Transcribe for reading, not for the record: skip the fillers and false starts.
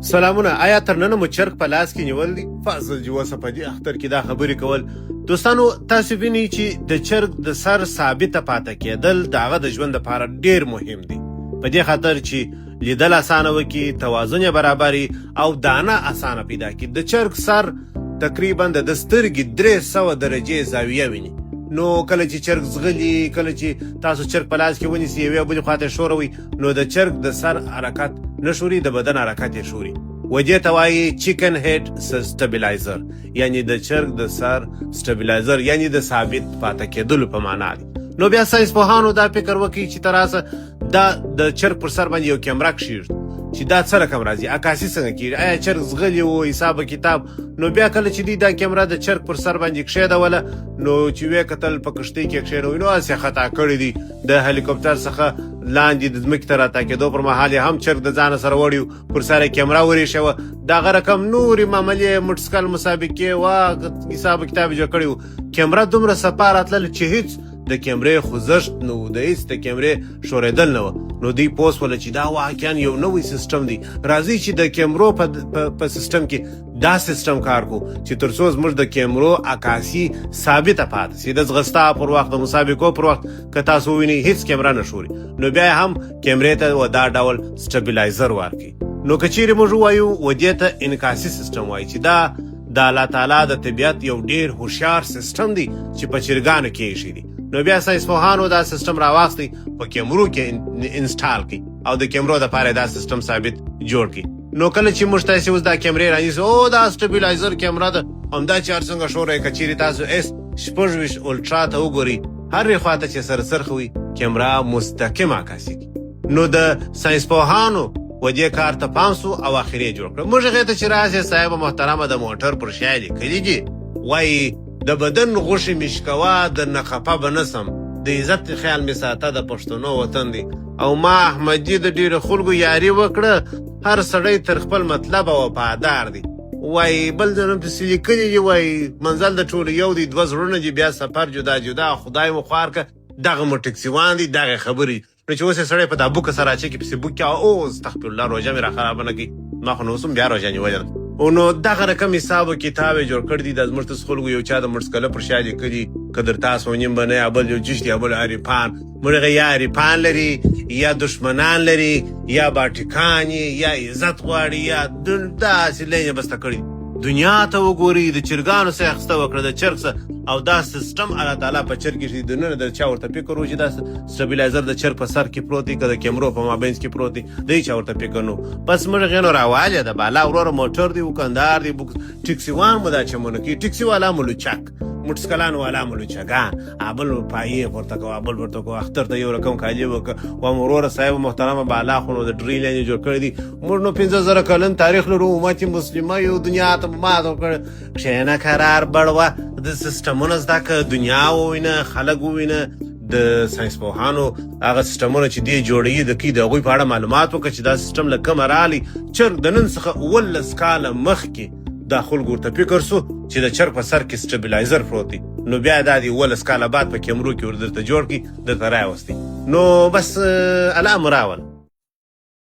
سلامونه. آیا تر ننه مو چرګ په لاس کې نیول دي؟ فاضل جوسه په دې اختر کې دا خبرې کول. دوستانو تاسو وینئ چې د چرګ د سر ثابته پاته کېدل د هغه د ژوند لپاره ډیر مهم دي، په دې خاطر چې لیدل اسانه وکړي، توازن یې برابري او دانه اسانه پیدا کړي. د چرګ سر تقریبا د سترګې 300 درجې زاویه ویني. نو کله چې چرګ زغلي، کله چې تاسو چرګ په لاس کې ونیسئ یوې بلې خواته ښوروئ، نو د چرګ د سر حرکت نه شوري، د بدن حرکت یې شوري. وجې ته وایي چیکن هیډ سټیبلایزر، یعنی د چرګ د سر سټیبلایزر، یعنی د ثابت پاته کېدلو په معنا دی. نو بیا ساینس پوهانو دا فکر وکړي چې تر اوسه دا د چرګ پر سر باندې یو کیمره کښېږدي چې دا څه رقم راځي، عکاسي څنګه کېږي، آیا چرګ زغلي و حساب کتاب. نو بیا کله چې دوی دا کیمره د چرګ پر سر باندې کښېدوله، نو چې ویې کتل په کښتۍ کې کښېنوي، نو هسې خطا کړي دي. د هلیکوپټر څخه لاندې د ځمکې ته راتاکېدو پر مهال یې هم چرګ د ځانه سره وړي و، پر سر یې کیمره ورېښوه. دغه رقم نورې معاملې موټرسایکل مسابقې و، حساب کتاب یې جوړ کړی و. کیمره دومره صفا راتلله چې هېڅ د کیمرې خوځښت نه و، د هېڅ د کیمرې ښورېدل نه وه. نو دوی پوه شوله چې دا واقعا یو نوی سیسټم دی. راځئ چې د کیمرو په سیسټم کې دا سیسټم کار کو چې تر څو زموږ د کیمرو عکاسي ثابته پاتې شي. د ځغستا پر وخت، د مسابقو پر وخت که تاسو ووینئ هېڅ کیمره نه ښوري، نو بیا هم کیمرې ته دا ډول سټیبلایزر ورکړي. نو که چیرې موږ ووایو ودې ته انعکاسي سیسټم وایي، چې دا د الله تعالی د طبیعت یو ډیر هوښیار سیسټم دی چې په چرګانو کې ایښی دی. نو بیا ساینس پوهانو دا سیسټم راواخیستی، په کیمرو کې انسټال کړي او د کیمرو دپاره دا سیسټم ثابت جوړ کړي. نو کله چې موږ تاسې اوس دا کیمرې رانیسو، او دا سټیبلایزر کیمره ده، همدا چې هر څنګه ښوروئ. که چیرې تاسو S26 الټرا ته وګورئ، هرې خواته چې سره څرخوئ کیمره مستقیم عکاسي کوي. نو د ساینس پوهانو ودې کار ته پام سو او اخر یې جوړ کړه. موږ هغې ته چې راسې صاحب محترمه د موټر پر شا لیکلي دي، وایي د بدن غوښې مې شکوه، درنه خفه به نسم، د عزت خیال مې ساته، د پښتنو وطن دی. او ما احمدي د ډېرو خلکو یاري وکړه، هر سړی تر خپل مطلب وفادار دی. وایي بل ځل هم پسې لیکلي دي، وایي منزل د ټولو یو دی، دوه زړونه دي، بیا سفر جدا جدا، خدای مو خوار که. دغه مو ټکسیوان دي، دغه خبرې. نو چې اوس یې سړی په دا بوکه سره اچوي پسې بوک کې، او استغفر الله روژه مې را خرابه نه کړي، ما خو نو اوس هم بیا روژه نیولې ده. نو دغه رقم حساب و کتاب یې جوړ کړی دی. دا زموږ ته خلکو یو چا د موټرسایکل پر شا لیکلي، که در تاسو ونیم به نه، یا بل یو جشت، یا بل عریفان. موږ هغه یا عریفان لري، یا دشمنان لري، یا باټیکان یا عزت غواړي، یا داسې لینې بسته کړي. دنیا ته وګورئ، د چرګانو څخه اخیسته وکړه، د چرګ څخه، او دا سیسټم الله تعالی په چرګ کې د نن د چا ورته فکر و چې دا سټیبلایزر د چرګ په سر کې پروت دی، که د کیمرو په مابینځ کې پروت دی، د هېچا ورته فکر نه و. بس موږ هغې نو راوالې ده، بالا وروره موټر دی، وکندار دی، ټکسیوان مو دا چمونه کوي، ټکسي والا مو لوچک، موټرسایکلان والا مو لوچګان، بل پایې پورته کوه، بل ورته کوه، اختر ته یو رقم کالي وکړه. وایم وروره صاحب محترمه، بالا خو نو د ډرې لین یې جوړ کړی دي، موږ نو 15,000 کلن تاریخ لرو، امت مسلمه یو، دنیا ته مات وکړ. کښېنه قرار بړوه، د سیسټمونه زده که، دنیا ووینه، خلک ووینه، د ساینس پوهانو هغه سیسټمونه چې دی جوړوي د کوي، د هغوی په اړه معلومات وکړه چې دا سیسټم له کومه راغلی. چرګ د نن څخه 19 کاله مخکې دا خلکو ورته فکر سو چې د چرګ په سر کې سټیبلایزر پروت دی. نو بیا دا د 19 کاله بعد په کیمرو کې ور درته جوړ کړي، درته راوستي. نو بس الله مو راول.